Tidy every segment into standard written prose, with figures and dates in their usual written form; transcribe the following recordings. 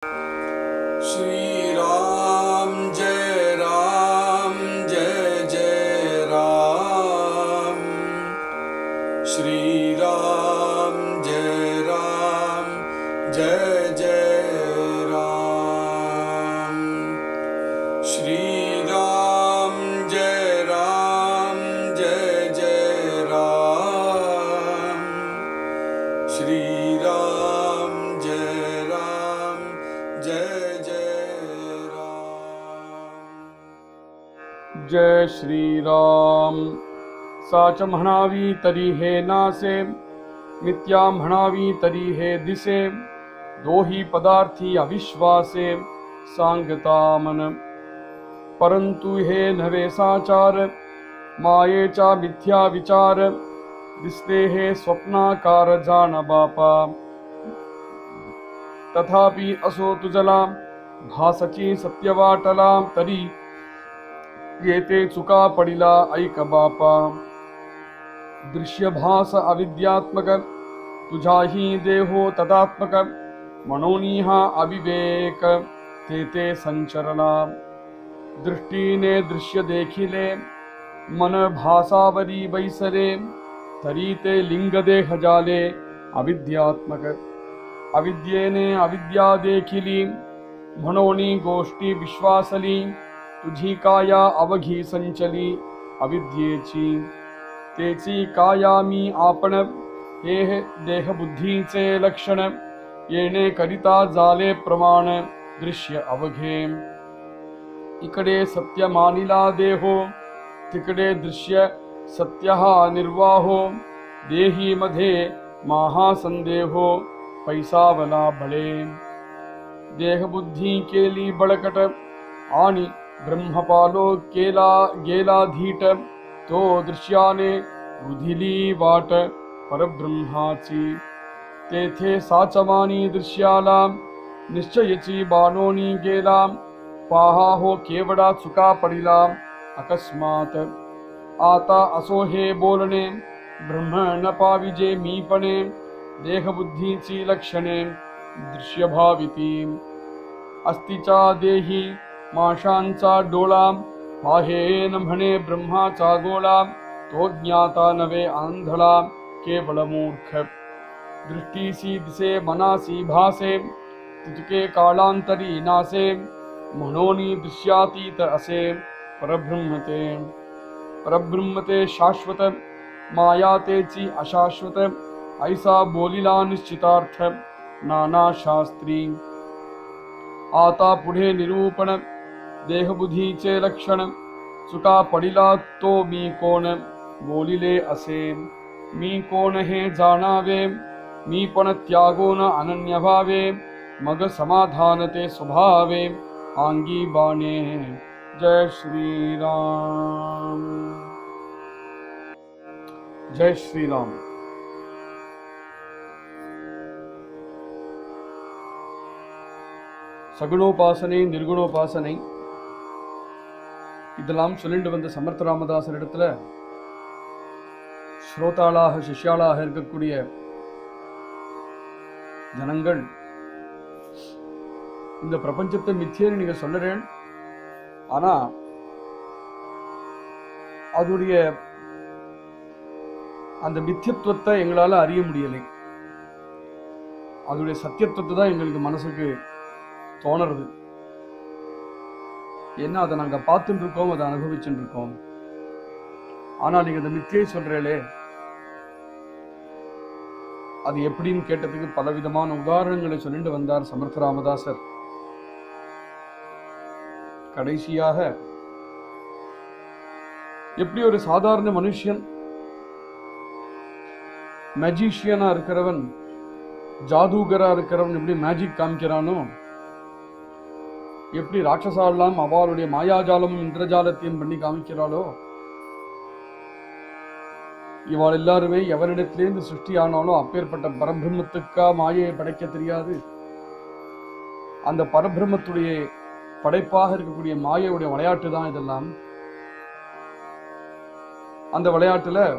श्री राम जय जय राम। श्री राम जय जय राम। श्री राम जय जय राम। श्री राम जय जय श्री राम। साच म्हणावी तरी हे नासे, मिथ्या म्हणावी तरी हे दिसे, दोही पदार्थी अविश्वासे सांगता मन। परंतु हे नव्हे साचार, मायेचा मिथ्या विचार, दिसते हे स्वप्नाकार जाण बापा। तथापि असो तुझला भासची सत्य वाटला, तरी येते चुका पडिला ऐक बापा। दृश्य भास अविद्यात्मक, तुझाही देहो तदात्मक, म्हणून हा अविवेक ते संचरला। दृष्टीने दृश्य देखिले, मन भासावरी बैसले, तरी ते लिंग देह जाले अविद्यात्मक। अविद्येने अविद्या देखिली, म्हणून गोष्टी विश्वासली, तुझी काया अवघी संचली अविद्येची। तेची काया मी आपण, हे देहबुद्धीचे लक्षण, येणे करिता जाले प्रमाण दृश्य अवघे। इकडे सत्य मानिला देहो, तिकडे दृश्य सत्य हा निर्वाहो। देही मध्ये महासंदेहो, पैसावला बळे। देहबुद्धी केली बळकट, आणि ब्रह्मपालो गेला धीट, तो दृश्याने बुधिली वाट परब्रह्माची। तेथे साचमानी दृश्याला, निश्चयची बाणोनी गेला, पाहा हो केवडा चुका पडिला अकस्मात। आता असो हे बोलणे, ब्रह्म न पाविजे मीपणे, देहबुद्धीची लक्षणे दृश्य भाविती। अस्तिचा देही माशांचा डोळा, पाहेन म्हणे ब्रह्माचा गोळा, तो ज्ञाता नवे आंधळा केवळ मूर्ख। दृष्टीसी दिसे मनासी भासे, तितके काळांतरी नासे, म्हणून दृश्यातीत असे परब्रह्मते। परब्रह्मते शाश्वत, माया तेची अशाश्वत, ऐसा बोलिला निश्चितार्थ नाना शास्त्री। आता पुढे निरूपण, देहबुद्धीचे लक्षण, चुका पडिला तो मी कोण, बोलिले असे। मी कोण हे जाणावे, मी पण त्यागोन अनन्य भावे, मग समाधान ते स्वभावे अंगी बाणे। जय श्री राम। जय श्री राम। சகுணோபாசனை நிர்குணோபாசனை இதெல்லாம் சொல்லிட்டு வந்த சமர்த்த ராமதாசர் இடத்துல ஸ்ரோதாளாக சிஷ்யாளாக இருக்கக்கூடிய ஜனங்கள், இந்த பிரபஞ்சத்தை மித்தியன்னு நீங்க சொல்லுறேன், ஆனா அதோடைய அந்த மித்தியத்துவத்தை எங்களால அறிய முடியலை. அதோடைய சத்தியத்துவத்தை தான் எங்களுக்கு மனசுக்கு தோணுறது. ஏன்னா அதை நாங்க பார்த்துட்டு இருக்கோம், அதை அனுபவிச்சுட்டு இருக்கோம். ஆனா நீங்க இந்த மித்தியை சொல்றீங்களே, அது எப்படின்னு கேட்டதுக்கு பலவிதமான உதாரணங்களை சொல்லிட்டு வந்தார் சமர்த்த ராமதாசர். கடைசியாக எப்படி ஒரு சாதாரண மனுஷன் மேஜிஷியனா இருக்கிறவன், ஜாதூகரா இருக்கிறவன் எப்படி மேஜிக் காமிக்கிறானோ, எப்படி ராட்சசாலாம் அவளுடைய மாயாஜாலமும் இந்திரஜாலத்தையும் பண்ணி காமிக்கிறாளோ, இவாள் எல்லாருமே எவரிடத்திலேருந்து சிருஷ்டி ஆனாலும் அப்பேற்பட்ட பரபிரம்மத்துக்கா மாயையை படைக்க தெரியாது. அந்த பரபிரம்மத்துடைய படைப்பாக இருக்கக்கூடிய மாயையுடைய விளையாட்டு தான் இதெல்லாம். அந்த விளையாட்டுல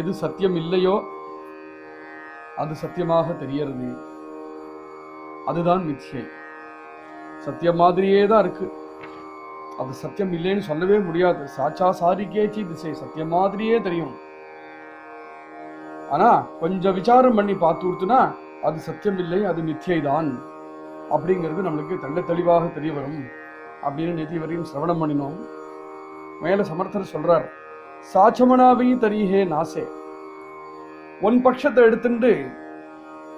எது சத்தியம் இல்லையோ அது சத்தியமாக தெரியறது. அதுதான் மித்யை. சத்தியம் மாதிரியே தான் இருக்கு, அது சத்தியம் இல்லைன்னு சொல்லவே முடியாது. சாச்சா சாரிக்கேச்சி திசை, சத்தியம் மாதிரியே தெரியும். ஆனா கொஞ்சம் விசாரம் பண்ணி பார்த்து கொடுத்துனா அது சத்தியம் இல்லை, அது மித்யை தான் அப்படிங்கிறது நம்மளுக்கு தெள்ள தெளிவாக தெரிய வரும் அப்படின்னு நேற்று வரையும் சிரவணம் பண்ணினோம். மேல சமர்த்தர் சொல்றார், சாச்சமனாவை தரிஹே நாசே. ஒன் பட்சத்தை எடுத்துட்டு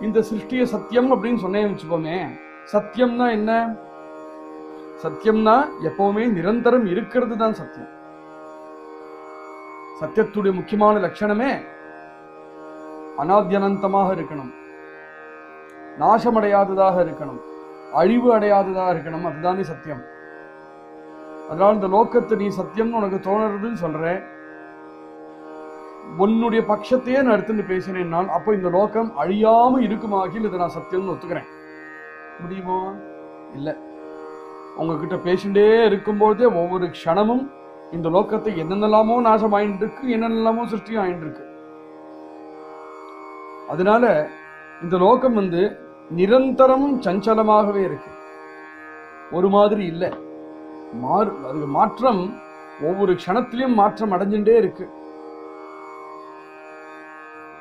இந்த சிருஷ்டிய சத்தியம் அப்படின்னு சொன்னேன்னு வச்சுக்கோமே. சத்தியம்னா என்ன? சத்தியம்னா எப்பவுமே நிரந்தரம் இருக்கிறது தான் சத்தியம். சத்தியத்துடைய முக்கியமான லட்சணமே அனாத்யனந்தமாக இருக்கணும், நாசமடையாததாக இருக்கணும், அழிவு அடையாததாக இருக்கணும். அதுதானே சத்தியம். அதனால இந்த லோகத்தை நீ சத்தியம்னு உனக்கு தோணுறதுன்னு சொல்ற, உன்னுடைய பட்சத்தையே நான் எடுத்துட்டு பேசினேன். அப்போ இந்த லோகம் அழியாம இருக்குமாகில் இதை நான் சத்தியம்னு ஒத்துக்கிறேன். முடியுமா? இல்லை. உங்ககிட்ட பேசிட்டே இருக்கும்போதே ஒவ்வொரு க்ஷணமும் இந்த லோகத்தை என்னென்னலாமோ நாசம் ஆயிட்டு இருக்கு, என்னென்னலாமோ சிருஷ்டியும் ஆயிட்டு இருக்கு. அதனால இந்த லோகம் நிரந்தரமும் சஞ்சலமாகவே இருக்கு, ஒரு மாதிரி இல்லை. அதுக்கு மாற்றம் ஒவ்வொரு க்ஷணத்திலையும் மாற்றம் அடைஞ்சுட்டே இருக்கு.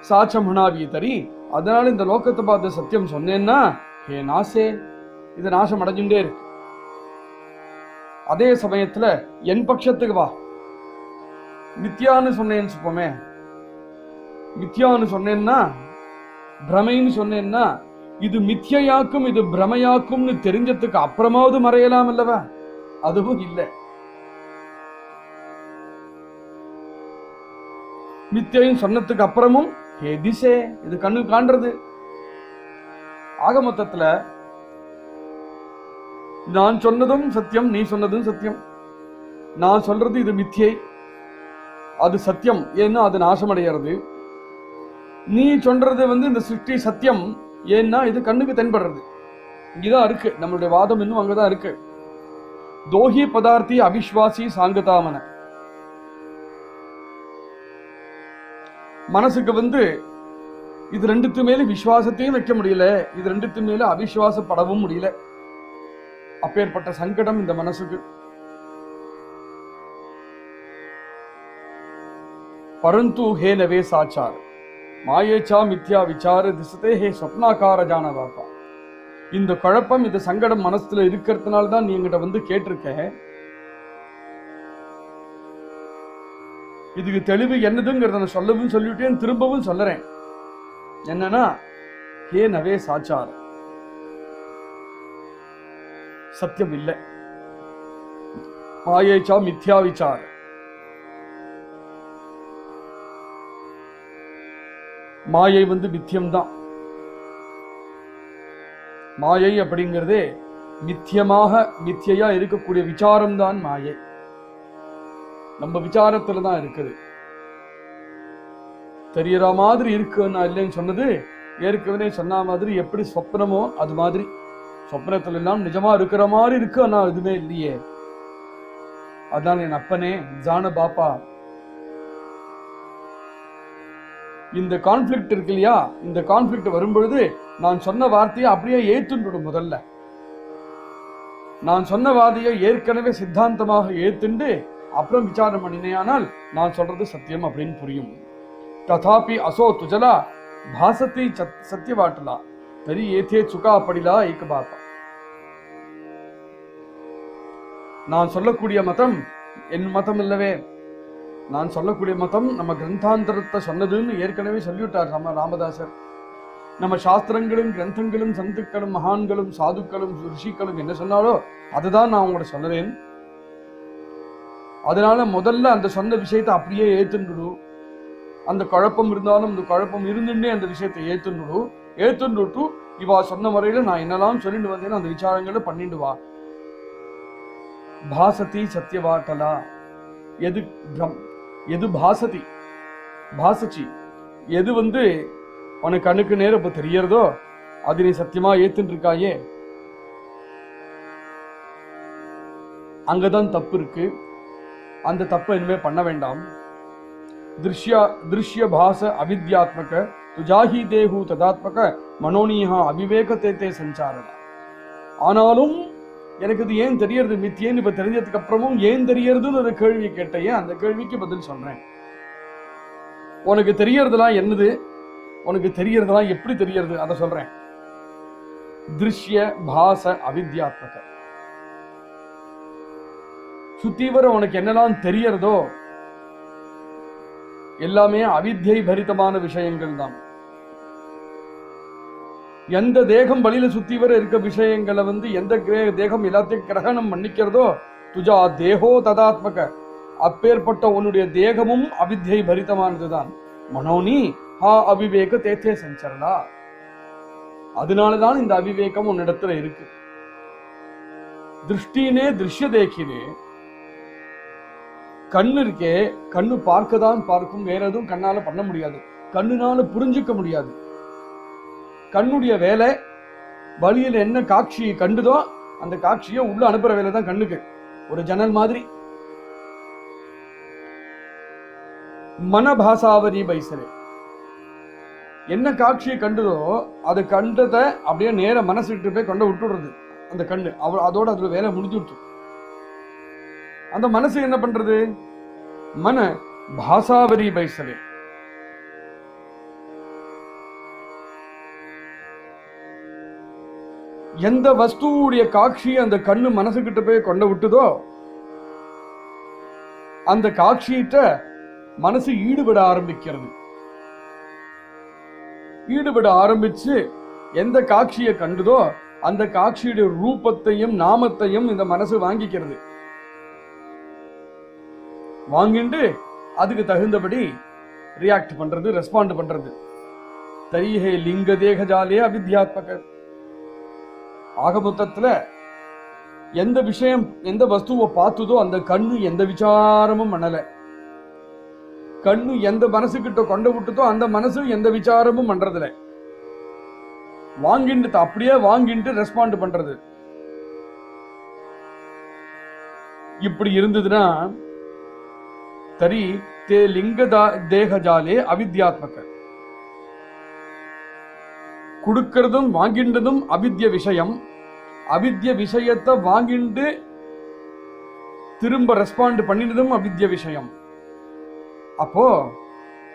சாச்சமனாவி தரி. அதனால இந்த லோகத்தை பார்த்து சத்தியம் சொன்னேன்னா ஹே நாசே, இது நாசம் அடைஞ்சுட்டே இருக்கு. அதே சமயத்துல என் பட்சத்துக்கு வா, மித்யான்னு சொன்னேன்னு சொல்லுமே. மித்யான்னு சொன்னேன்னா, பிரமைன்னு சொன்னேன்னா, இது மித்யாக்கும் இது பிரமையாக்கும்னு தெரிஞ்சதுக்கு அப்புறமாவது மறையலாம் அல்லவா? அதுவும் இல்லை. மித்யையும் சொன்னதுக்கு அப்புறமும் ஹே திசே, இது கண்ணு காண்றது. ஆக மொத்தத்துல நான் சொன்னதும் சத்தியம், நீ சொன்னதும் சத்தியம். நான் சொல்றது இது மித்யை, அது சத்தியம், ஏன்னா அது நாசமடைகிறது. நீ சொல்றது இந்த சிருஷ்டி சத்தியம், ஏன்னா இது கண்ணுக்கு தென்படுறது. இங்கதான் இருக்கு நம்மளுடைய வாதம், இன்னும் அங்கதான் இருக்கு. தோஹி பதார்த்தி அவிஸ்வாசி சாங்கதாமன. மனசுக்கு இது ரெண்டுத்து மேல விசுவாசத்தையும் வைக்க முடியல, இது ரெண்டுத்து மேல அவிசுவாசப்படவும் முடியல. அப்பேற்பட்ட சங்கடம் இந்த மனசுக்கு. பரந்து ஹே நவே சாச்சார் மாயேச்சா மித்யா விசார திசதே ஹே சொப்னாகார ஜானவாப்பா. இந்த குழப்பம், இந்த சங்கடம் மனசுல இருக்கிறதுனால தான் நீ என்கிட்ட கேட்டிருக்க. இதுக்கு தெளிவு என்னதுங்கிறத நான் சொல்லவும் சொல்லிவிட்டேன், திரும்பவும் சொல்லுறேன். என்னன்னா ஹே நவே சாச்சார், சத்தியம் இல்லை. மாயேச்சா மித்யா விசார, மாயை மித்தியம்தான். மாயை அப்படிங்கிறதே மித்தியமாக மித்தியா இருக்கக்கூடிய விசாரம் தான் மாயை. நம்ம விசாரத்துல தான் இருக்குது. தெரியற மாதிரி இருக்குன்னா இல்லைன்னு சொன்னது ஏற்கனவே சொன்ன மாதிரி, எப்படி சொப்னமோ அது மாதிரி. சொப்னத்துல எல்லாம் நிஜமா இருக்கிற மாதிரி இருக்கு, ஆனா எதுவுமே இல்லையே. அதான் என் அப்பனே ஜான பாப்பா. இந்த கான்ஃபிளிக்ட் இருக்கு இல்லையா, இந்த கான்ஃபிளிக்ட் வரும்பொழுது நான் சொன்ன வார்த்தையை அப்படியே ஏத்துண்டுடும். முதல்ல நான் சொன்ன வார்த்தையை ஏற்கனவே சித்தாந்தமாக ஏத்துண்டு அப்புறம் விசாரம் பண்ணினேயானால் நான் சொல்றது சத்தியம் அப்படின்னு புரியும். ததாபி அசோ துஜலா பாசத்தை சத்தியவாட்டலா தரி ஏத்தே சுகா படிலா ஏக பாப்பா. நான் சொல்லக்கூடிய மதம் என் மதம் இல்லவே. நான் சொல்லக்கூடிய மதம் நம்ம கிரந்தாந்தரத்தை சொன்னதுன்னு ஏற்கனவே சொல்லிவிட்டார் ராமதாசர். நம்ம சாஸ்திரங்களும் கிரந்தங்களும் சந்துக்களும் மகான்களும் சாதுக்களும் ரிஷிக்களும் என்ன சொன்னாலோ அதுதான் நான் உங்கள்கிட்ட சொல்லுறேன். அதனால முதல்ல அந்த சொன்ன விஷயத்தை அப்படியே ஏத்துண்டு, அந்த குழப்பம் இருந்தாலும் அந்த குழப்பம் இருந்துட்டே அந்த விஷயத்தை ஏத்துண்டு இவா சொன்ன முறையில நான் என்னெல்லாம் சொல்லிட்டு வந்தேன்னு அந்த விசாரங்களை பண்ணிட்டு வா. பாசதி சத்தியவாட்டலா. எது பாசதி பாசச்சி, எது உனக்கு கண்ணுக்கு நேரம் இப்ப தெரியறதோ அது நீ சத்தியமா ஏத்துட்டு இருக்காயே, அங்கதான் தப்பு இருக்கு. அந்த தப்பை இனிமே பண்ண வேண்டாம். திருஷ்ய பாச அவித்யாத்மக துஜாஹி தேஹு ததாத்மக மனோனியா அவிவேக தேத்தே சஞ்சாரடா. ஆனாலும் எனக்கு இது ஏன் தெரியறது மித்தியேன்னு இப்ப தெரிஞ்சதுக்கு அப்புறமும் ஏன் தெரியறதுன்னு ஒரு கேள்வி கேட்டையே, அந்த கேள்விக்கு பதில் சொல்றேன். உனக்கு தெரியறதுலாம் என்னது, உனக்கு தெரியறதுலாம் எப்படி தெரியறது அதை சொல்றேன். திருஷ்ய பாச அவித்யாத்மக. சுத்தி வர உனக்கு என்னெல்லாம் தெரியறதோ எல்லாமே அவித்யை பரிதமான விஷயங்கள் தான். எந்த தேகம் வழியில சுத்தி வர இருக்க விஷயங்களை எந்த தேகம் எல்லாத்தையும் கிரகணம் பண்ணிக்கிறதோ துஜா தேகோ ததாத்மக, அப்பேற்பட்ட உன்னுடைய தேகமும் அவித்யை பரிதமானதுதான். மனோனி ஹா அவிவேக தேத்தே சஞ்சரணா. அதனாலதான் இந்த அவிவேகம் உன்னிடத்துல இருக்கு. திருஷ்டினே திருஷ்ய தேக்கினே, கண்ணு இருக்கே, கண்ணு பார்க்கதான் பார்க்கும், வேற எதுவும் கண்ணால பண்ண முடியாது, கண்ணுனால புரிஞ்சுக்க முடியாது. கண்ணுடைய வேலை வழியில என்ன காட்சி கண்டுதோ அந்த காட்சியை உள்ள அனுப்புற வேலை தான் கண்ணுக்கு. ஒரு ஜன்னல் மாதிரி. மனபாசாவரி பைசரே, என்ன காட்சியை கண்டுதோ அது கண்டதை அப்படியே நேர மனசுக்கிட்டு போய் கொண்டு விட்டுடுறது அந்த கண்ணு. அதோட அதுல வேலை முடிஞ்சுட்டு அந்த மனசு என்ன பண்றது, மன பாசாவரி பைசரே. எந்த வஸ்துவுடைய காட்சி அந்த கண்ணு மனசுக்கிட்ட போய் கொண்டு விட்டுதோ அந்த காட்சியிட்ட மனசு ஈடுபட ஆரம்பிக்கிறது. ஈடுபட ஆரம்பிச்சு எந்த காட்சியை கண்டுதோ அந்த காட்சியுடைய ரூபத்தையும் நாமத்தையும் இந்த மனசு வாங்கிக்கிறது. வாங்கிட்டு அதுக்கு தகுந்தபடி ரியாக்ட் பண்றது, ரெஸ்பாண்ட் பண்றது. தரிஹே லிங்க தேகஜாலே அவித்யாத்மக. ஆக மொத்தத்துல எந்த விஷயம் எந்த வஸ்துவை பார்த்ததோ அந்த கண்ணு எந்த விசாரமும் பண்ணல. கண்ணு எந்த மனசுகிட்ட கொண்டு விட்டுதோ அந்த மனசு எந்த விசாரமும் பண்றதுல வாங்கிட்டு அப்படியே வாங்கிட்டு ரெஸ்பாண்ட் பண்றது. இப்படி இருந்ததுன்னா தரி தே லிங்க தேகஜாலே அவித்யாத்மக. கொடுக்கிறதும் வாங்கின்றதும் அவித்ய விஷயம். அவித்ய விஷயத்தை வாங்கிண்டு திரும்ப ரெஸ்பாண்ட் பண்ணினதும் அவித்ய விஷயம். அப்போ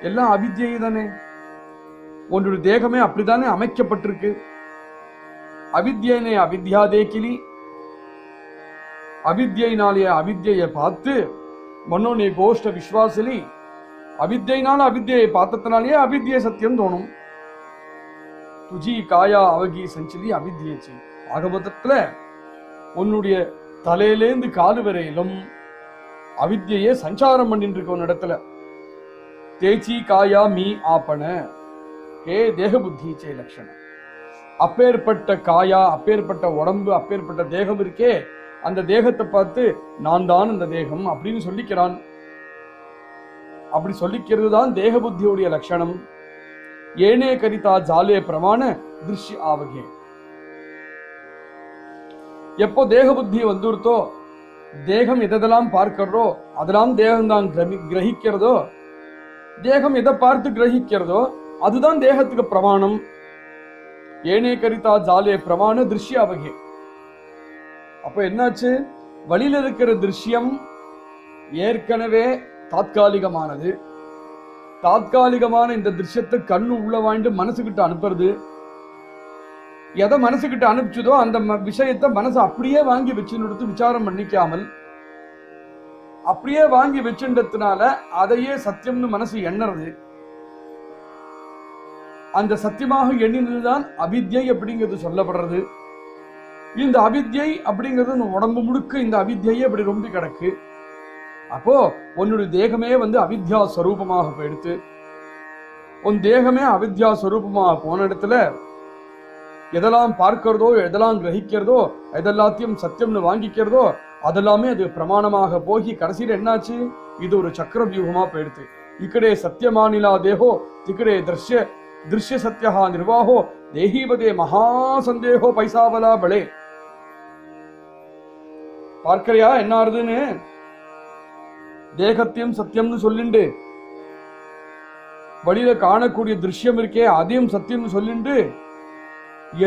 எல்லாம் அவித்யை தானே. உன்னுடைய தேகமே அப்படித்தானே அமைக்கப்பட்டிருக்கு. அவித்யனே அவித்யா தேக்கிலி. அவித்யினாலேயே அவித்யை பார்த்து மனோனே கோஷ்ட விஸ்வாசிலி. அவித்யினால அவித்யை பார்த்ததுனாலேயே அவித்யை சத்தியம் தோணும். துஜி காயா அவகி சஞ்சலி அவித்யேச்சி. ஆக மொத்தத்துல உன்னுடைய தலையிலேந்து காலு வரையிலும் அவித்யையே சஞ்சாரம் பண்ணிட்டு இருக்க ஒரு இடத்துல. தேச்சி காயா மீ ஆப்பன ஹே தேக புத்திச்சே லட்சணம். அப்பேற்பட்ட காயா, அப்பேற்பட்ட உடம்பு, அப்பேற்பட்ட தேகம் இருக்கே, அந்த தேகத்தை பார்த்து நான் தான் அந்த தேகம் அப்படின்னு சொல்லிக்கிறான். அப்படி சொல்லிக்கிறது தான் தேக புத்தியுடைய லட்சணம். ஏனே கரிதா ஜாலே பிரமாண திருஷ்ய ஆவகே. எப்போ தேக புத்தி வந்துருத்தோ, தேகம் எதெல்லாம் பார்க்கிறதோ அதெல்லாம் தேகம்தான் கிரகிக்கிறதோ, தேகம் எதை பார்த்து கிரகிக்கிறதோ அதுதான் தேகத்துக்கு பிரமாணம். ஏனே கரிதா ஜாலே பிரமாண திருஷ்ய ஆவகே. அப்ப என்னாச்சு, வழியில இருக்கிற திருஷ்யம் ஏற்கனவே தாத்காலிகமானது. தாத்காலிகமான இந்த திருஷ்யத்தை கண்ணு உள்ள வாங்கிட்டு மனசுகிட்ட அனுப்புறது. எதை மனசுகிட்ட அனுப்பிச்சதோ அந்த விஷயத்தை மனசு அப்படியே வாங்கி வச்சுன்னு விசாரம் பண்ணிக்காமல் அப்படியே வாங்கி வச்சுன்றதுனால அதையே சத்தியம்னு மனசு எண்ணறது. அந்த சத்தியமாக எண்ணினதுதான் அவித்யை அப்படிங்கிறது சொல்லப்படுறது. இந்த அவித்யை அப்படிங்கிறது உடம்பு முழுக்க இந்த அவித்யை அப்படி ரொம்ப கிடக்கு. அப்போ உன்னுடைய தேகமே அவித்யா ஸ்வரூபமாக போயிடுத்து. உன் தேகமே அவித்யா ஸ்வரூபமாக போன இடத்துல எதெல்லாம் பார்க்கிறதோ, எதெல்லாம் கிரகிக்கிறதோ, எதெல்லாத்தையும் சத்தியம்னு வாங்கிக்கிறதோ அதெல்லாமே அது பிரமாணமாக போகி கடைசியில் என்னாச்சு, இது ஒரு சக்கர வியூகமா போயிடுத்து. இக்கடே சத்தியமானிலா தேகோ திக்கடே திருஷ்ய சத்யா நிர்வாகோ தேஹீபதே மகா சந்தேகோ பைசாவலா பலே. பார்க்கறியா என்ன ஆறுதுன்னு? தேகத்தையும் சத்தியம்னு சொல்லிண்டு வழியில காணக்கூடிய திருஷ்யம் இருக்கே அதையும் சத்தியம்னு சொல்லிட்டு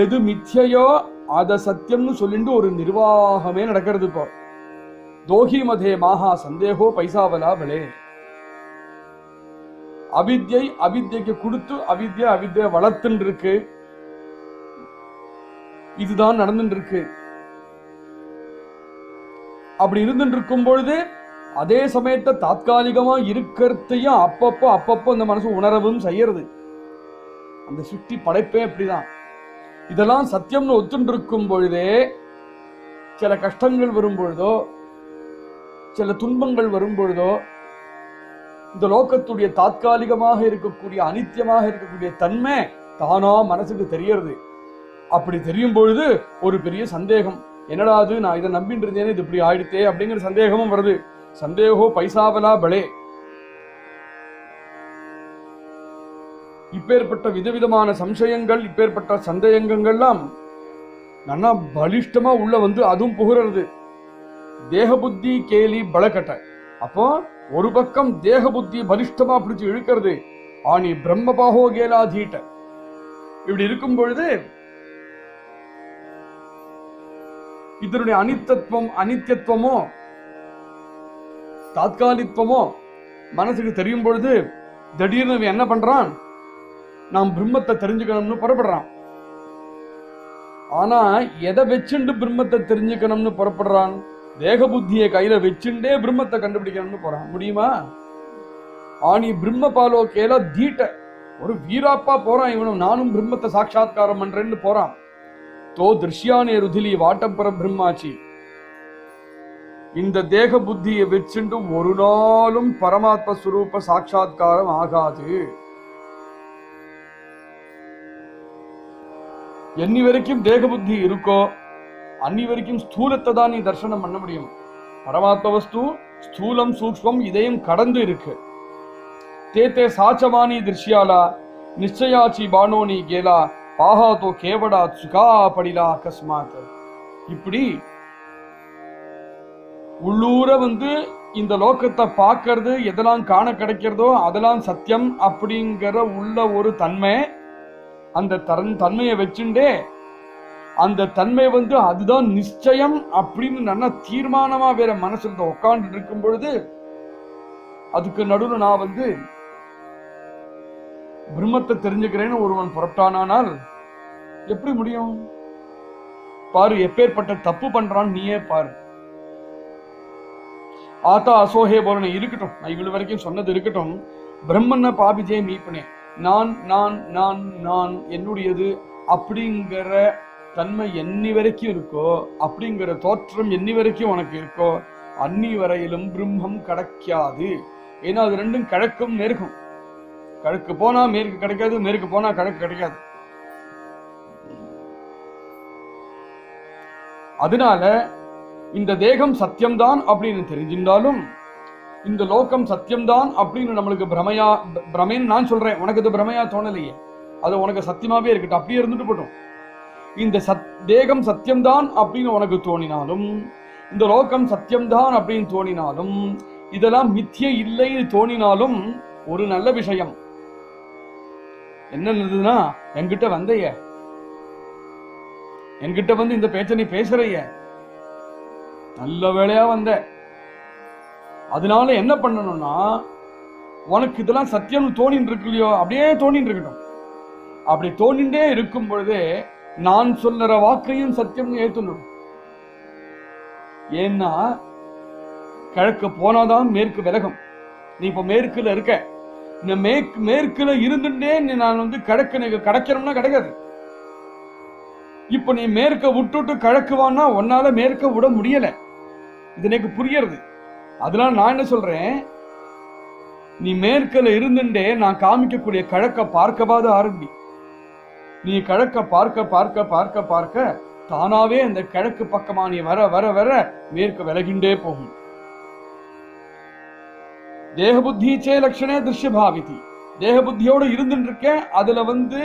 எது மித்யையோ அத சத்தியம்னு சொல்லிட்டு ஒரு நிர்வாகமே நடக்கிறது. இப்போ தோஹி மதே மாஹா சந்தேகோ பைசாவலா விளே. அவித்யை அவித்யக்கு கொடுத்து அவித்யை வளர்த்துன்னு இருக்கு. இதுதான் நடந்துட்டு இருக்கு. அப்படி இருந்துட்டு இருக்கும் பொழுது அதே சமயத்தை தாத்காலிகமா இருக்கிறதையும் அப்பப்போ அந்த மனசு உணரவும் செய்யறது. அந்த சுட்டி படைப்பே அப்படிதான். இதெல்லாம் சத்தியம்னு ஒத்துண்டு இருக்கும் பொழுதே சில கஷ்டங்கள் வரும் பொழுதோ சில துன்பங்கள் வரும் பொழுதோ இந்த லோகத்துடைய தாத்காலிகமாக இருக்கக்கூடிய அனித்தியமாக இருக்கக்கூடிய தன்மை தானா மனசுக்கு தெரியறது. அப்படி தெரியும் பொழுது ஒரு பெரிய சந்தேகம், என்னடா அது, நான் இதை நம்பிட்டு இருந்தேனே, இது இப்படி ஆயிடுத்தே அப்படிங்கிற சந்தேகமும் வருது. சந்தேகோ பைசாவலா பலே. இப்பேற்பட்ட விதவிதமான சம்சயங்கள், இப்பேற்பட்ட சந்தேகங்கள்லாம் நல்லா பலிஷ்டமா உள்ள வந்து அதுவும் புகுறது. தேக புத்தி கேலி பலக்கட்ட. அப்போ ஒரு பக்கம் தேக புத்தி பலிஷ்டமா பிடிச்சு இழுக்கிறது, ஆனி பிரம்மபாகோ கேலா தீட்ட. இப்படி இருக்கும் பொழுது இதனுடைய அனித்தியத்துவமோ தாத்காலித்துவமோ மனசுக்கு தெரியும் பொழுது திடீர்னு என்ன பண்றான், நாம் பிரம்மத்தை தெரிஞ்சுக்கணும்னு புறப்படுறான். ஆனா எதை வச்சுண்டு பிரம்மத்தை தெரிஞ்சுக்கணும்னு புறப்படுறான்? தேக புத்தியை கையில வச்சுட்டே பிரம்மத்தை கண்டுபிடிக்கணும்னு போறான். முடியுமா? ஆனி பிரம்ம பாலோ கேல தீட்ட. ஒரு வீராப்பா போறான் இவனும், நானும் பிரம்மத்தை சாட்சாத்காரம் பண்றேன்னு போறான். தோ திருஷ்யானே ருதிலி வாட்டப்பர பிரம்மாச்சி. இந்த தேக புத்தியை வச்சுண்டு ஒரு நாளும் பரமாத்ம ஸ்வரூப சாட்சாத்காரம் ஆகாது. என்னி வரைக்கும் தேக புத்தி இருக்கோ அன்னி வரைக்கும் ஸ்தூலத்தை தான் நீ தர்சனம் பண்ண முடியும். பரமாத்ம வஸ்து ஸ்தூலம் சூக்ஷ்மம் இதையும் கடந்து இருக்கு. தேத்தே சாச்சமானி திருஷ்யாலா நிச்சயாச்சி பானோனி கேலா பாஹாதோ கேவடா சுகா படிலா அகஸ்மாத். இப்படி உள்ளூர வந்து இந்த லோகத்தை பார்க்கறது, எதெல்லாம் காண கிடைக்கிறதோ அதெல்லாம் சத்தியம் அப்படிங்கிற உள்ள ஒரு தன்மை. அந்த தன்மையை வச்சுட்டே அந்த தன்மை வந்து அதுதான் நிச்சயம் அப்படின்னு நல்லா தீர்மானமா வேற மனசுல உட்கார்ந்து இருக்கும் பொழுது அதுக்கு நடுவில் நான் வந்து பிரம்மத்தை தெரிஞ்சுக்கிறேன்னு ஒருவன் புறப்பட்டானால் எப்படி முடியும்? பாரு, எப்பேற்பட்ட தப்பு பண்றான் நீயே பாரு. ஆத்தா அசோஹே போலனை இருக்கட்டும், நான் இவ்வளவு வரைக்கும் சொன்னது இருக்கட்டும். பிரம்மன்ன பாபிஜே மீப்பனே, நான் நான் நான் நான் என்னுடையது அப்படிங்கிற தன்மை என்னி வரைக்கும் இருக்கோ, அப்படிங்கிற தோற்றம் என்னி வரைக்கும் உனக்கு இருக்கோ, அன்னி வரையிலும் பிரம்மம் கிடைக்காது. ஏன்னா அது ரெண்டும் கிழக்கும் மேற்கும். கிழக்கு போனா மேற்கு கிடைக்காது, மேற்கு போனா கிழக்கு கிடைக்காது. அதனால இந்த தேகம் சத்தியம்தான் அப்படின்னு தெரிஞ்சிருந்தாலும் இந்த லோகம் சத்தியம்தான் அப்படின்னு நம்மளுக்கு பிரமைன்னு நான் சொல்றேன். உனக்கு இது பிரமையா தோணலையே, அது உனக்கு சத்தியமாவே இருக்கட்டும், அப்படியே இருந்துட்டு போட்டோம். இந்த தேகம் சத்தியம்தான் அப்படின்னு உனக்கு தோணினாலும், இந்த லோகம் சத்தியம்தான் அப்படின்னு தோணினாலும், இதெல்லாம் மித்தியை இல்லைன்னு தோணினாலும் ஒரு நல்ல விஷயம் என்னன்னா, என்கிட்ட வந்தைய, என்கிட்ட வந்து இந்த பேச்ச நீ பேசுறைய, நல்ல வேளையா வந்த. அதனால என்ன பண்ணணும்னா, உனக்கு இதெல்லாம் சத்தியம் தோணின்னு இருக்கு இல்லையோ, அப்படியே தோணின்னு இருக்கட்டும். அப்படி தோணிண்டே இருக்கும் பொழுதே நான் சொல்லுற வாக்கையும் சத்தியம் ஏத்துணும். ஏன்னா கிழக்கு போனாதான் மேற்கு விலகும். நீ இப்ப மேற்குல இருக்க, இந்த மேற்குல இருந்துட்டே நான் வந்து கிழக்கு கிடைக்கணும்னா கிடைக்காது. இப்ப நீ மேற்க விட்டுட்டு கிழக்கு வானா உன்னால மேற்க விட முடியல. இது எனக்கு புரியறது. அதனால நான் என்ன சொல்றேன், நீ மேற்குல இருந்துட்டே நான் காமிக்கக்கூடிய கிழக்க பார்க்கவாது ஆரம்பி. நீ கிழக்க பார்க்க பார்க்க பார்க்க பார்க்க தானாவே அந்த கிழக்கு பக்கமா நீ வர வர வர மேற்கு விலகின்றே போகும். தேக புத்தி சே லட்சணே திருஷ்ய பாவிதி. தேக புத்தியோடு இருந்துட்டு இருக்கேன், அதுல வந்து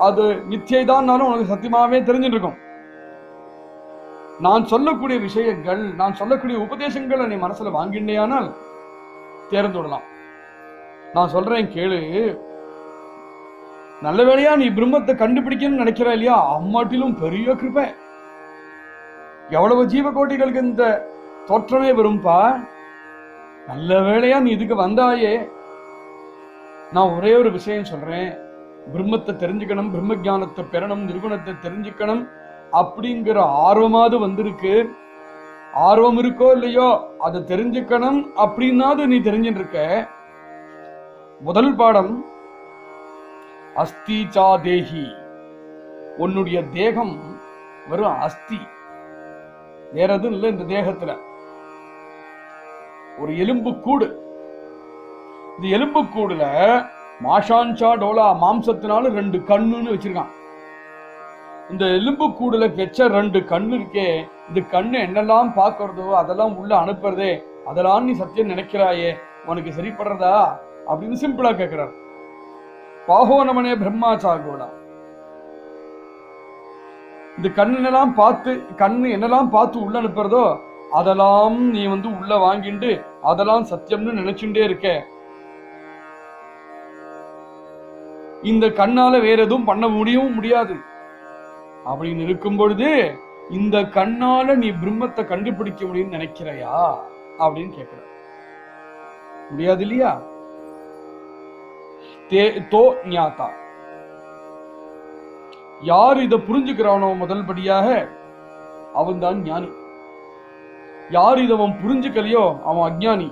அது மித்தியைதான் உனக்கு சத்தியமாவே தெரிஞ்சுட்டு இருக்கும். நான் சொல்லக்கூடிய விஷயங்கள், நான் சொல்லக்கூடிய உபதேசங்களை நீ மனசுல வாங்கினேயானால் தேர்ந்து விடலாம். நான் சொல்றேன் கேளு. நல்ல வேளையா நீ பிரம்மத்தை கண்டுபிடிக்கணும்னு நினைக்கிற இல்லையா, அம்மாட்டிலும் பெரிய கிருபை. எவ்வளவு ஜீவகோட்டிகளுக்கு இந்த தோற்றமே வரும்பா. நல்ல வேளையா நீ இதுக்கு வந்தாயே. நான் ஒரே ஒரு விஷயம் சொல்றேன், பிரம்மத்தை தெரிஞ்சுக்கணும், பிரம்ம ஞானத்தை பெறணும், நிர்குணத்தை தெரிஞ்சுக்கணும் அப்படிங்கிற ஆர்வமாவது வந்திருக்கு. ஆர்வம் இருக்கோ இல்லையோ அதை தெரிஞ்சுக்கணும் அப்படின்னாவது நீ தெரிஞ்சுட்டு இருக்க. முதல் பாடம் அஸ்தி சா தேஹி. உன்னுடைய தேகம் வெறும் அஸ்தி, வேற எதுவும் இல்லை. இந்த தேகத்துல ஒரு எலும்பு கூடு. இந்த எலும்பு கூடுல மாஷான்சா டோலா மாம்சத்தினால 2 கண்ணுன்னு வச்சிருக்கான். இந்த எலும்பு கூடுல வச்ச 2 கண்ணு இருக்கே, இந்த கண்ணு என்னெல்லாம் பாக்குறதோ அதெல்லாம் உள்ள அனுப்புறதே, அதெல்லாம் நீ சத்தியம் நினைக்கிறாயே, உனக்கு சரிப்படுறதா அப்படின்னு சிம்பிளா கேட்கிறார். பாஹோ நமனே பிரம்மாச்சா கோடா. இந்த கண்ணு என்னெல்லாம் பார்த்து உள்ள அனுப்புறதோ அதெல்லாம் நீ உள்ள வாங்கிட்டு அதெல்லாம் சத்தியம்னு நினைச்சுட்டே இருக்க. இந்த கண்ணால வேற எதுவும் பண்ண முடியாது அப்படின்னு இருக்கும் பொழுது இந்த கண்ணால நீ பிரம்மத்தை கண்டுபிடிக்க முடியும்னு நினைக்கிறையா அப்படின்னு கேட்கிற. முடியாது இல்லையா? தோ ஞாதா. யார் இதை புரிஞ்சுக்கிறானோ முதல் படியாக அவன் தான் ஞானி. யார் இதை அவன் புரிஞ்சுக்கலையோ அவன் அஞ்ஞானி.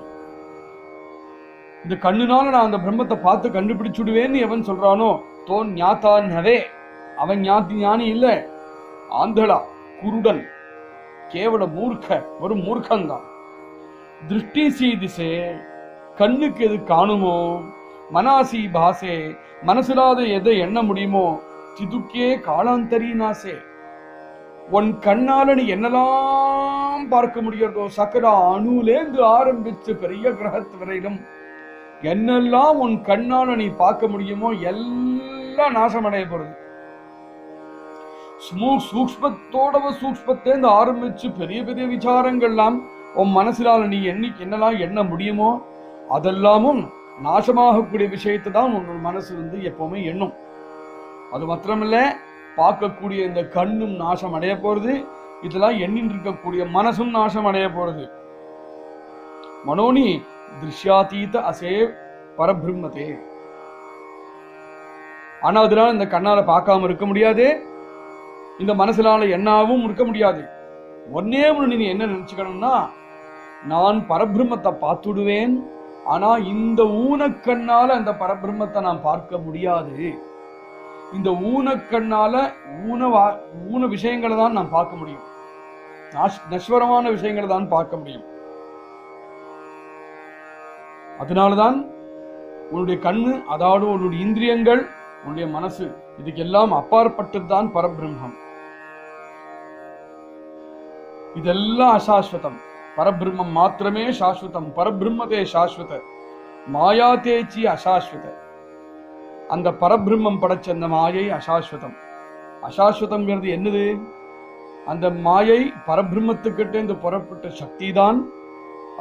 இந்த கண்ணுனால நான் அந்த பிரம்மத்தை பார்த்து கண்டுபிடிச்சுடுவேன்னு எவன் சொல்றானோ தோ ஞாதான்னவே அவன் ஞானி இல்ல, ஆந்தளா, குருடன், கேவல மூர்க்க, ஒரு மூர்க்கந்தான். திருஷ்டி சீதிசே, கண்ணுக்கு எது காணுமோ, மனாசி பாசே, மனசிலாத எதை எண்ண முடியுமோ, சிதுக்கே காலாந்தரி நாசே. உன் கண்ணால நீ என்னெல்லாம் பார்க்க முடிகிறதோ சக்கர அணுலேந்து ஆரம்பிச்சு பெரிய கிரகத்து வரையிலும் என்னெல்லாம் உன் கண்ணால நீ பார்க்க முடியுமோ எல்லாம் நாசமடைய போறது. சூக்ஷ்மத்தேந்து ஆரம்பிச்சு பெரிய பெரிய விசாரங்கள்லாம் உன் மனசிலால நீ என்னெல்லாம் எண்ண முடியுமோ அதெல்லாமும் நாசமாகக்கூடிய விஷயத்தை தான் உன்னோட மனசு எப்பவுமே எண்ணும். அது மாத்திரமில்ல, பார்க்கக்கூடிய இந்த கண்ணும் நாசம் அடைய போறது, இதெல்லாம் எண்ணிட்டு இருக்கக்கூடிய மனசும் நாசம் அடைய போறது. மனோனி திருஷ்யாதீத அசே பரபிரம்மதே. ஆனா அதனால இந்த கண்ணால பார்க்காம இருக்க முடியாது, இந்த மனசுலால எண்ணாவும் இருக்க முடியாது. ஒன்னே ஒண்ணு நீ என்ன நினைச்சுக்கணும்னா, நான் பரபிரம்மத்தை பார்த்துடுவேன், ஆனா இந்த ஊனக்கண்ணால அந்த பரபிரம்மத்தை நான் பார்க்க முடியாது. இந்த ஊனக்கண்ணால ஊன விஷயங்களை தான் நான் பார்க்க முடியும், நஸ்வரமான விஷயங்களை தான் பார்க்க முடியும். அதனாலதான் உன்னுடைய கண்ணு, அதாவது உன்னுடைய இந்திரியங்கள், உன்னுடைய மனசு, இதுக்கெல்லாம் அப்பாற்பட்டதுதான் பரபிரம்மம். இதெல்லாம் அசாஸ்வதம், பரபிரம்மம் மாத்திரமே சாஸ்வதம். பரபிரம்மதே சாஸ்வத, மாயாதேச்சி அசாஸ்வத. அந்த பரபிரம்மம் படைச்ச அந்த மாயை அசாஸ்வதம். அசாஸ்வதம்ங்கிறது என்னது? அந்த மாயை பரபிரம்மத்துக்கிட்டே இந்த புறப்பட்ட சக்தி தான்,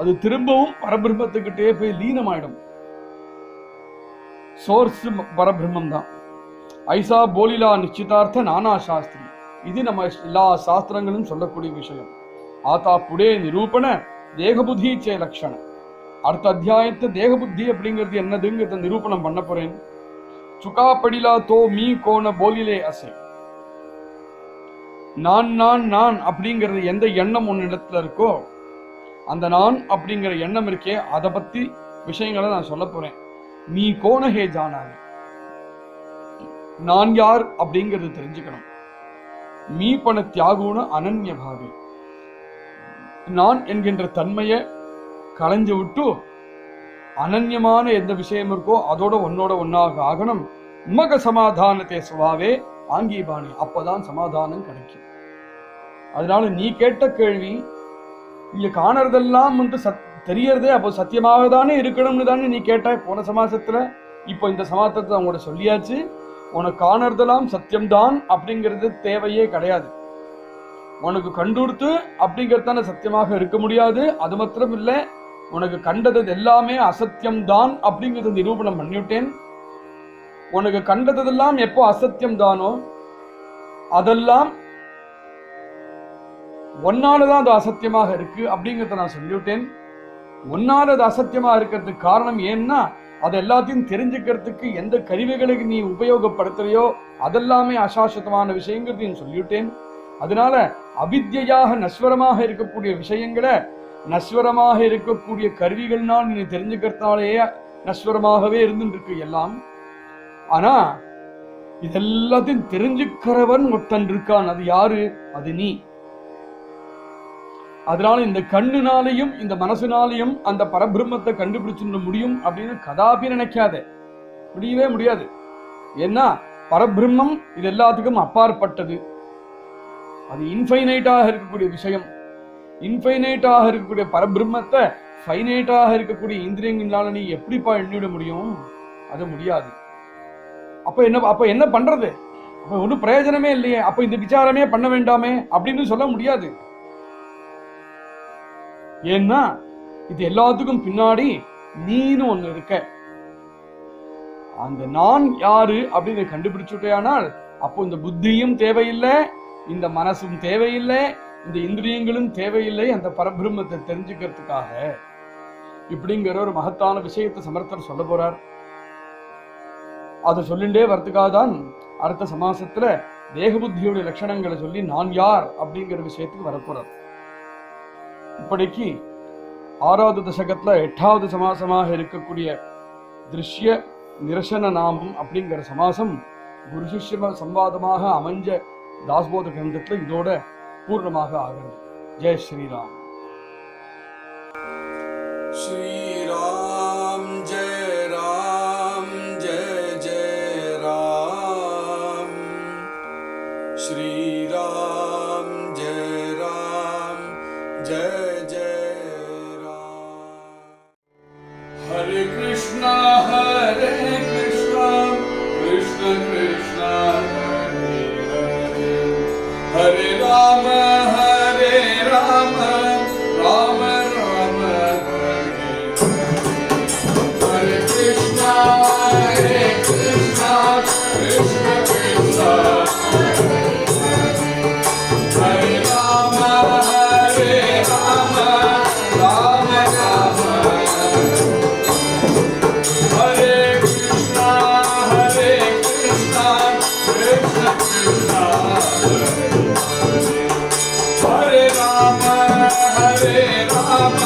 அது திரும்பவும் பரபிரம்மத்துக்கிட்டே போய் லீனமாயிடும். சோர்ஸ் பரபிரம்மம் தான். ஐசா போலிலா நிச்சிதார்த்த நானா சாஸ்திரி. இது நம்ம எல்லா சாஸ்திரங்களும் சொல்லக்கூடிய விஷயம். ஆதா புடே நிரூபண தேகபுத்தி சே லட்சணம். அடுத்த அத்தியாயத்தை தேகபுத்தி அப்படிங்கிறது என்னதுங்கிறத நிரூபணம் பண்ண போறேன். சுகா படிலா தோ மீ கோண போலிலே அசை. நான் நான் நான் அப்படிங்கிறது எந்த எண்ணம் ஒன்னு இடத்துல இருக்கோ, அந்த நான் அப்படிங்கிற எண்ணம் இருக்கே, அதை பத்தி விஷயங்களை நான் சொல்ல போறேன். நீ கோணஹே ஜானாவே, நான் யார் அப்படிங்கிறது தெரிஞ்சுக்கணும். மீ பண தியாகுன அனன்ய பாவே, நான் என்கின்ற தன்மையை களைஞ்சு விட்டு அனன்யமான எந்த விஷயம் இருக்கோ அதோட ஒன்னோட ஒன்னாக ஆகணும். மக சமாதானத்தை சுவாவே ஆங்கீபானி, அப்பதான் சமாதானம் கிடைக்கும். அதனால நீ கேட்ட கேள்வி, இங்க காணறதெல்லாம் தெரியறதே அப்போ சத்தியமாக தானே இருக்கணும்னு தானே நீ கேட்ட போன சமாசத்துல. இப்போ இந்த சமாசத்தை அவங்களோட சொல்லியாச்சு, உனக்கு காணறதெல்லாம் சத்தியம்தான் அப்படிங்கிறது தேவையே கிடையாது. உனக்கு கண்டுடுத்து அப்படிங்கிறது தானே சத்தியமாக இருக்க முடியாது. அது மாத்திரம் இல்லை, உனக்கு கண்டது எல்லாமே அசத்தியம்தான் அப்படிங்கிறத நிரூபணம் பண்ணிவிட்டேன். உனக்கு கண்டதெல்லாம் எப்போ அசத்தியம் தானோ அதெல்லாம் ஒன்னாலதான் அது அசத்தியமாக இருக்கு அப்படிங்கிறத நான் சொல்லிவிட்டேன். ஒன்னால அது அசத்தியமாக இருக்கிறதுக்கு காரணம் ஏன்னா அது எல்லாத்தையும் தெரிஞ்சுக்கிறதுக்கு எந்த கருவிகளுக்கு நீ உபயோகப்படுத்துறையோ அதெல்லாமே அசாஸ்வதமான விஷயங்கிறதையும் சொல்லிவிட்டேன். அதனால அவித்யாக நஸ்வரமாக இருக்கக்கூடிய விஷயங்களை நஸ்வரமாக இருக்கக்கூடிய கருவிகள்னால் நீ தெரிஞ்சுக்கிறதுனாலேயே நஸ்வரமாகவே இருந்துருக்கு எல்லாம். ஆனா இதெல்லாத்தையும் தெரிஞ்சுக்கிறவன் ஒருத்தன் இருக்கான். அது யாரு? அது நீ. அதனால இந்த கண்ணுனாலையும் இந்த மனசுனாலையும் அந்த பரபிரம்மத்தை கண்டுபிடிச்சுட முடியும் அப்படின்னு கதாபி நினைக்காத. முடியவே முடியாது. ஏன்னா பரபிரம்மம் இது எல்லாத்துக்கும் அப்பாற்பட்டது. அது இன்ஃபைனைட்டாக இருக்கக்கூடிய விஷயம். இன்ஃபைனைட்டாக இருக்கக்கூடிய பரபிரம்மத்தை ஃபைனைட்டாக இருக்கக்கூடிய இந்திரியங்களால நீ எப்படிப்பா எண்ணிவிட முடியும்? அது முடியாது. அப்ப என்ன பண்றது? அப்ப ஒன்றும் பிரயோஜனமே இல்லையே. அப்ப இந்த விசாரமே பண்ண வேண்டாமே அப்படின்னு சொல்ல முடியாது. ஏன்னா இது எல்லாத்துக்கும் பின்னாடி நீனு ஒண்ணு இருக்க. அந்த நான் யாரு அப்படின்னு கண்டுபிடிச்சுட்டேனால் அப்போ இந்த புத்தியும் தேவையில்லை, இந்த மனசும் தேவையில்லை, இந்த இந்திரியங்களும் தேவையில்லை அந்த பரபிரம்மத்தை தெரிஞ்சுக்கிறதுக்காக. இப்படிங்கிற ஒரு மகத்தான விஷயத்தை சமர்த்தர் சொல்ல போறார். அதை சொல்லிண்டே வரதுக்காக தான் அடுத்த சமாசத்துல தேக புத்தியோட லட்சணங்களை சொல்லி நான் யார் அப்படிங்கிற விஷயத்துக்கு வரப்போறார். இப்படிக்கு 6வது தசகத்துல 8வது சமாசமாக இருக்கக்கூடிய திருஷ்ய நிரசன நாமம் அப்படிங்கிற சமாசம் குரு சிஷ்ய சம்வாதமாக அமைஞ்ச தாஸ்போத கிரந்தத்துல இதோட பூர்ணமாக ஆகிறது. ஜெய் ஸ்ரீராம். ஸ்ரீராம் ஜெய ராம் ஜெய ஜெய ராம். ஸ்ரீராம் ஜெய ராம் ஜெய ஜெய ராம். ஹரே கிருஷ்ணா ஹரே கிருஷ்ணா கிருஷ்ண கிருஷ்ணா ஹரே ஹரே, ஹரே ராம ஹரே ராம ராம ராம ஹரே ஹரே, ஹரே கிருஷ்ணா ஹரே கிருஷ்ணா கிருஷ்ண கிருஷ்ணா ஹரே ஹரே, ஹரே ராம ஹரே ராம ராம ராம ஹரே கிருஷ்ணா ஹரே கிருஷ்ணா கிருஷ்ண கிருஷ்ணா ஹரே ஹரே, ஹரே ராம ஹரே ராம